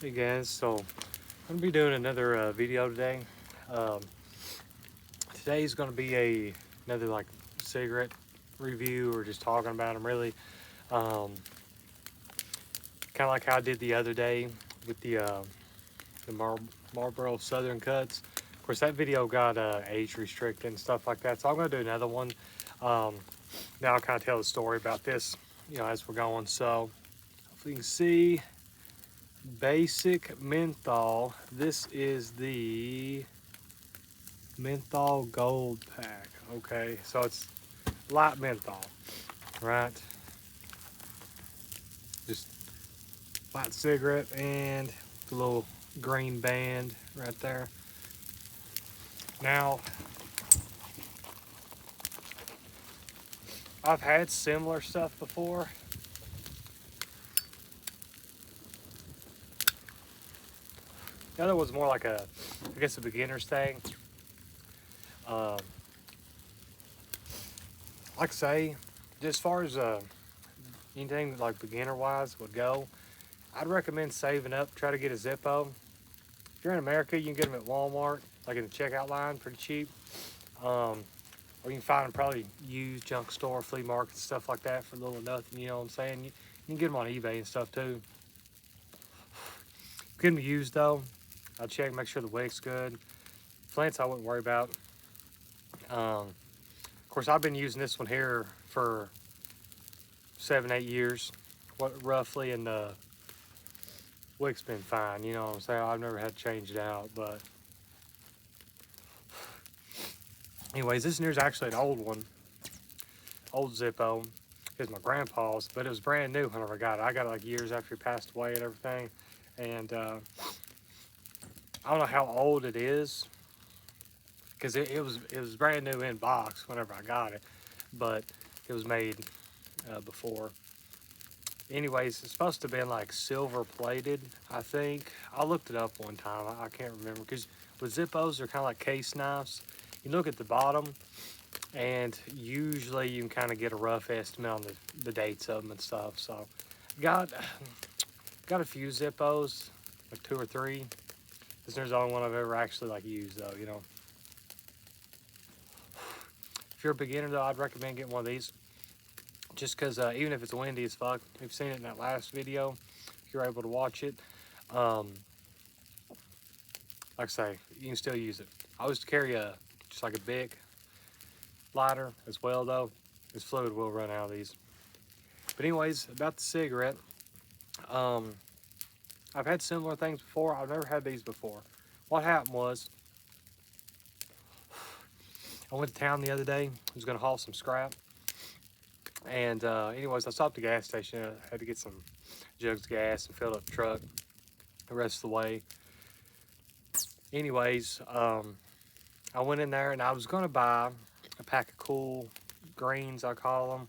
Hey guys, so I'm gonna be doing another video today. Um, Today's gonna be another like cigarette review or just talking about them really. Um, kind of like how I did the other day with the Marlboro Southern Cuts. Of course, that video got age restricted and stuff like that. So I'm gonna do another one. Um, Now I'll kind of tell the story about this, as we're going. So if you can see, basic menthol. This is the menthol gold pack. Okay, so it's light menthol, right? Just light cigarette and the little green band right there. Now, I've had similar stuff before. The other was more like I guess a beginner's thing. Um, like I say, as far as anything like beginner wise would go, I'd recommend saving up, try to get a Zippo. If you're in America, you can get them at Walmart, like in the checkout line, pretty cheap. Or you can find them probably used junk store, flea market, stuff like that for little or nothing, you know what I'm saying? You can get them on eBay and stuff too. Get them used though. I'll check, make sure the wick's good. Flints I wouldn't worry about. Of course, I've been using this one here for 7-8 years, roughly, and the wick's been fine, you know what I'm saying? I've never had to change it out, but anyways, this here's actually an old one, old Zippo. It's my grandpa's, but it was brand new whenever I got it. I got it like years after he passed away and everything. And I don't know how old it is because it was brand new in box whenever I got it, but it was made before. Anyways, it's supposed to have been like silver plated, I think. I looked it up one time. I can't remember because with Zippos, they're kind of like case knives. You look at the bottom, and usually you can kind of get a rough estimate on the dates of them and stuff. So, got got a few Zippos, like 2 or 3. This there's the only one I've ever actually like used though. If you're a beginner though, I'd recommend getting one of these. Just because even if it's windy as fuck, we've seen it in that last video. If you're able to watch it, um, like I say, you can still use it. I always carry just like a Bic lighter as well though. This fluid will run out of these. But anyways, about the cigarette. Um, I've had similar things before. I've never had these before. What happened was, I went to town the other day. I was gonna haul some scrap. And anyways, I stopped at the gas station. I had to get some jugs of gas and filled up the truck the rest of the way. Anyways, I went in there and I was gonna buy a pack of Cool Greens, I call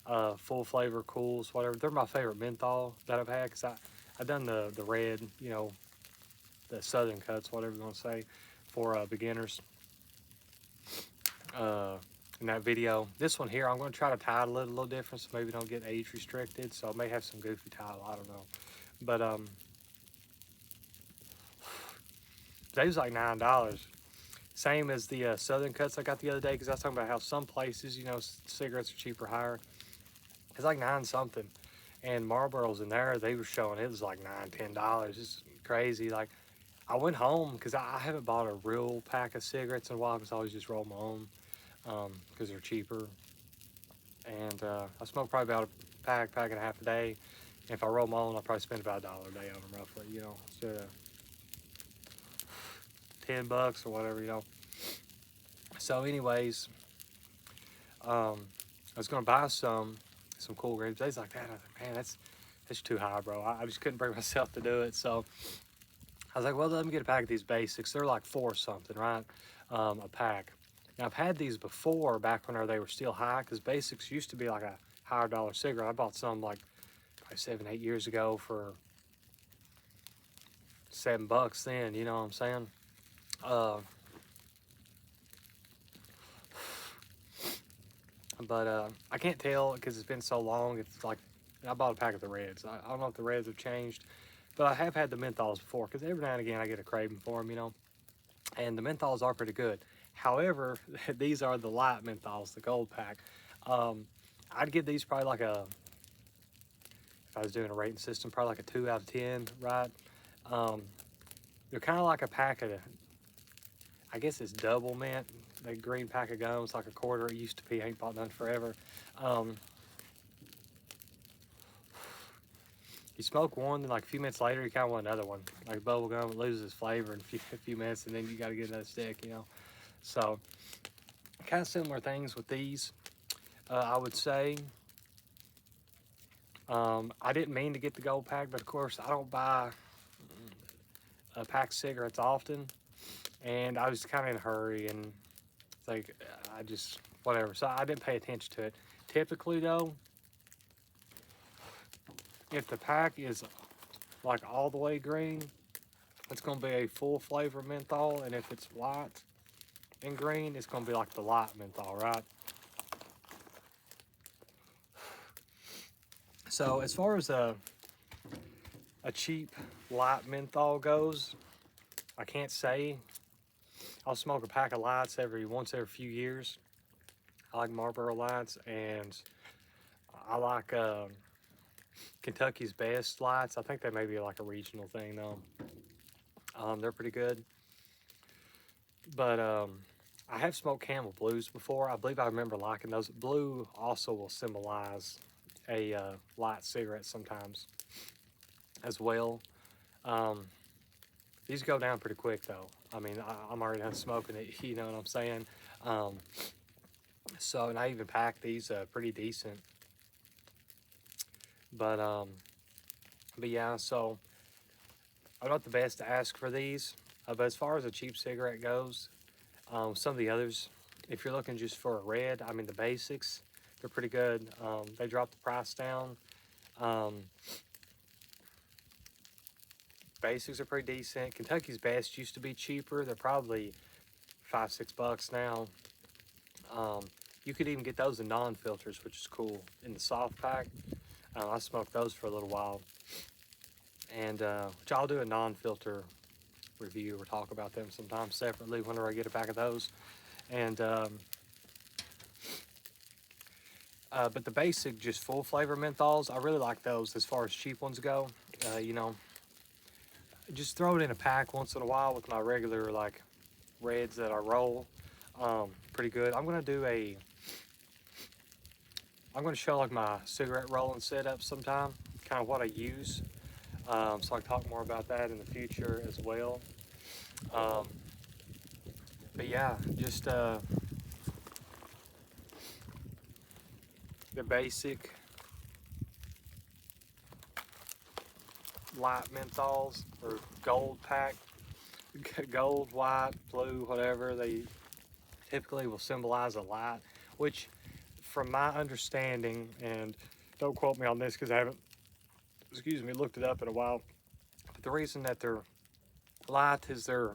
them, full flavor Cools, whatever. They're my favorite menthol that I've had because I done the red, the Southern Cuts, whatever you want to say, for beginners. In that video, this one here, I'm going to try to tie it a little different, so maybe don't get age restricted. So I may have some goofy title, I don't know. But they was like $9. Same as the Southern Cuts I got the other day, because I was talking about how some places, cigarettes are cheaper, higher. It's like 9 something. And Marlboro's in there, they were showing it was like $9, $10. It's crazy. Like, I went home because I haven't bought a real pack of cigarettes in a while because I always just roll my own because they're cheaper. And I smoke probably about a pack and a half a day. And if I roll my own, I'll probably spend about $1 a day on them roughly, instead of $10 or whatever. So anyways, I was gonna buy some Cool Greens. They was like that. I was like, man, that's too high, bro. I just couldn't bring myself to do it. So I was like, well, let me get a pack of these basics. They're like 4 something, right? A pack. Now I've had these before back when they were still high, because basics used to be like a higher dollar cigarette. I bought some like probably 7-8 years ago for $7 then, you know what I'm saying? But I can't tell because it's been so long. It's like, I bought a pack of the Reds. I don't know if the Reds have changed, But I have had the menthols before because every now and again I get a craving for them, you know. And the menthols are pretty good. However, these are the light menthols, the gold pack. I'd give these probably like a, if I was doing a rating system, probably like a 2 out of 10, right? They're kind of like a pack of, I guess it's double mint, the green pack of gums, like a quarter. It used to be, I ain't bought none forever. You smoke one, then like a few minutes later, you kind of want another one. Like bubble gum, it loses its flavor in a few minutes, and then you got to get another stick, you know. So, kind of similar things with these. I would say, I didn't mean to get the gold pack, but of course, I don't buy a pack of cigarettes often, and I was kind of in a hurry, and it's like, I just, whatever. So, I didn't pay attention to it. Typically, though, if the pack is like all the way green, it's going to be a full flavor menthol, and if it's light and green, it's going to be like the light menthol, right? So as far as a cheap light menthol goes, I can't say. I'll smoke a pack of lights once every few years. I like Marlboro lights, and I like Kentucky's Best lights. I think they may be like a regional thing though. They're pretty good. But I have smoked Camel Blues before. I believe I remember liking those. Blue also will symbolize a light cigarette sometimes as well. These go down pretty quick though. I mean, I'm already done smoking it, you know what I'm saying? So, and I even pack these pretty decent. But yeah, so I'm not the best to ask for these. But as far as a cheap cigarette goes, some of the others, if you're looking just for a red, I mean the basics, they're pretty good. They drop the price down. Basics are pretty decent. Kentucky's Best used to be cheaper. They're probably $5-6 now. You could even get those in non-filters, which is cool, in the soft pack. I smoked those for a little while, and which I'll do a non-filter review or talk about them sometime separately whenever I get a pack of those. And but the basic, just full flavor menthols, I really like those as far as cheap ones go. You know, just throw it in a pack once in a while with my regular like reds that I roll. Pretty good. I'm gonna show like my cigarette rolling setup sometime, kind of what I use. So I can talk more about that in the future as well. But yeah, just the basic light menthols or gold pack, gold, white, blue, whatever. They typically will symbolize a light, which from my understanding, and don't quote me on this because I haven't, looked it up in a while, but the reason that they're light is they're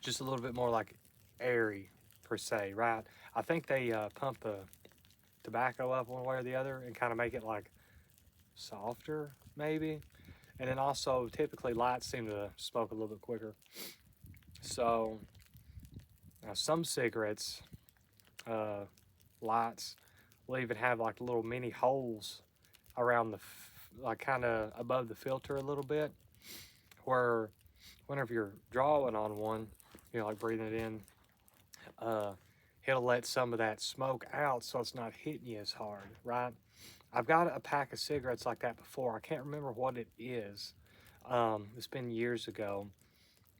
just a little bit more like airy per se, right? I think they pump the tobacco up one way or the other and kind of make it like softer maybe. And then also typically lights seem to smoke a little bit quicker. So now some cigarettes, lights will even have like little mini holes around like kind of above the filter a little bit, where whenever you're drawing on one, you know, like breathing it in, it'll let some of that smoke out so it's not hitting you as hard, right? I've got a pack of cigarettes like that before. I can't remember what it is. It's been years ago.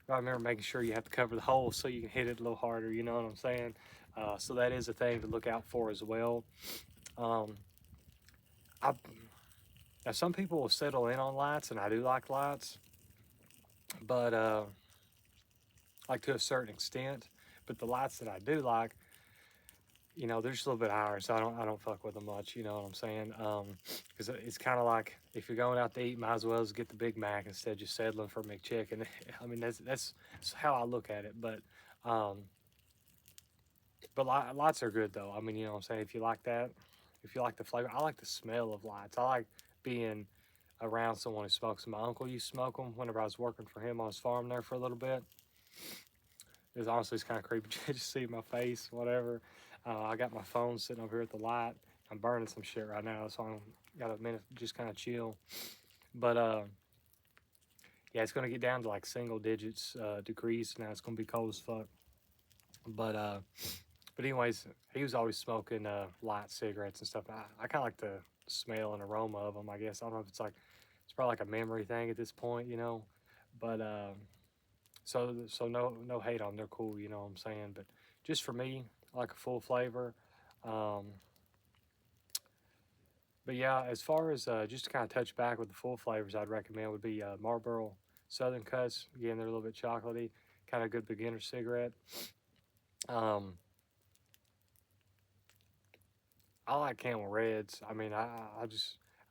I remember making sure you have to cover the hole so you can hit it a little harder, you know what I'm saying? So that is a thing to look out for as well. Um, I, Now some people will settle in on lights, and I do like lights, but like to a certain extent. But the lights that I do like, you know, they're just a little bit higher, so I don't fuck with them much. You know what I'm saying? Because it's kind of like if you're going out to eat, might as well just get the Big Mac instead of just settling for McChicken. I mean, that's how I look at it. But lights are good though. I mean, you know what I'm saying? If you like that, if you like the flavor, I like the smell of lights. I like being around someone who smokes them. My uncle used to smoke them whenever I was working for him on his farm there for a little bit. It was honestly, it's kind of creepy to just see my face, whatever. I got my phone sitting over here at the light. I'm burning some shit right now, so I'm got a minute to just kind of chill. But yeah, it's gonna get down to like single digits degrees now. It's gonna be cold as fuck. But anyways, he was always smoking light cigarettes and stuff. I kind of like the smell and aroma of them. I guess I don't know if it's like it's probably like a memory thing at this point, you know. But so no hate on them. They're cool, you know what I'm saying. But just for me, I like a full flavor. Um, but yeah, as far as just to kind of touch back with the full flavors, I'd recommend would be Marlboro Southern Cuts. Again, they're a little bit chocolatey, kind of good beginner cigarette. Um, I like Camel Reds. I mean, I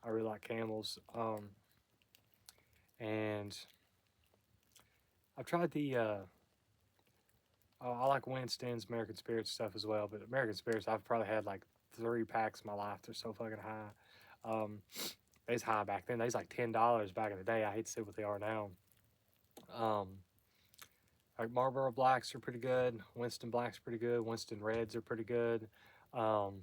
really like Camels. And I've tried I like Winston's, American Spirits stuff as well. But American Spirits, I've probably had like 3 packs in my life. They're so fucking high. Um, they was high back then. They was like $10 back in the day. I hate to say what they are now. Um, like Marlboro Blacks are pretty good. Winston Blacks are pretty good. Winston Reds are pretty good. Um,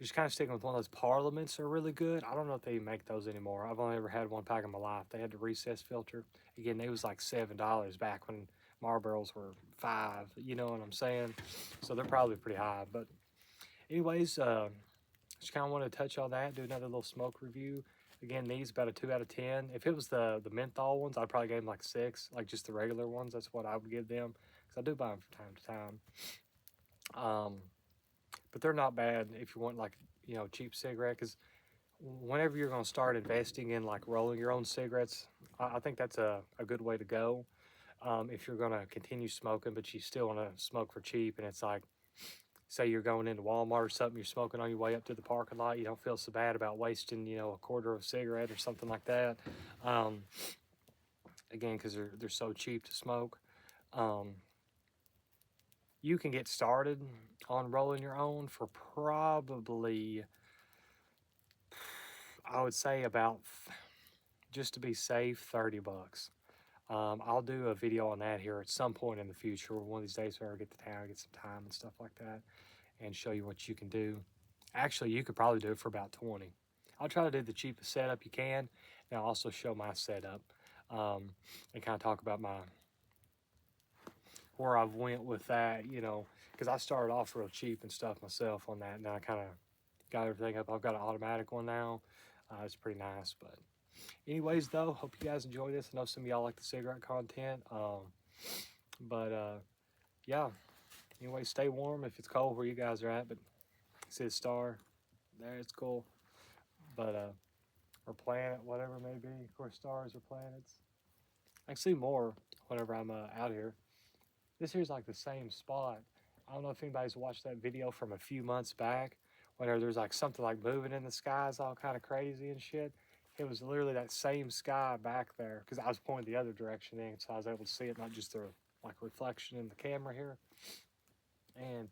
just kind of sticking with one of those Parliaments are really good. I don't know if they make those anymore. I've only ever had 1 pack in my life. They had the recess filter. Again, they was like $7 back when Marlboros were 5. You know what I'm saying? So they're probably pretty high. But anyways, just kind of wanted to touch on that. Do another little smoke review. Again, these about a 2 out of 10. If it was the menthol ones, I'd probably give them like 6. Like just the regular ones, that's what I would give them because I do buy them from time to time. But they're not bad if you want like cheap cigarette because whenever you're going to start investing in like rolling your own cigarettes, I think that's a good way to go. If you're going to continue smoking but you still want to smoke for cheap, and it's like say you're going into Walmart or something, you're smoking on your way up to the parking lot, you don't feel so bad about wasting a quarter of a cigarette or something like that. Again, because they're so cheap to smoke. You can get started on rolling your own for probably, I would say about, just to be safe, 30 bucks. I'll do a video on that here at some point in the future. One of these days when I get to town, get some time and stuff like that, and show you what you can do. Actually, you could probably do it for about 20. I'll try to do the cheapest setup you can, and I'll also show my setup and kind of talk about where I've went with that, because I started off real cheap and stuff myself on that, and I kind of got everything up. I've got an automatic one now. It's pretty nice, but anyways, though, hope you guys enjoy this. I know some of y'all like the cigarette content, but yeah. Anyway, stay warm if it's cold where you guys are at. But see the star there, it's cool. But or planet, whatever it may be. Of course, stars or planets. I can see more whenever I'm out here. This here's like the same spot. I don't know if anybody's watched that video from a few months back, whenever there's like something like moving in the skies, all kind of crazy and shit. It was literally that same sky back there because I was pointing the other direction in, so I was able to see it, not just the like reflection in the camera here. And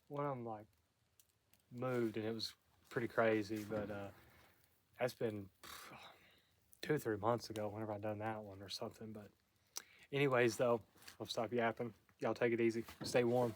one of them like moved, and it was pretty crazy. But that's been 2 or 3 months ago whenever I done that one or something. But anyways, though, I'll stop yapping. Y'all take it easy. Stay warm.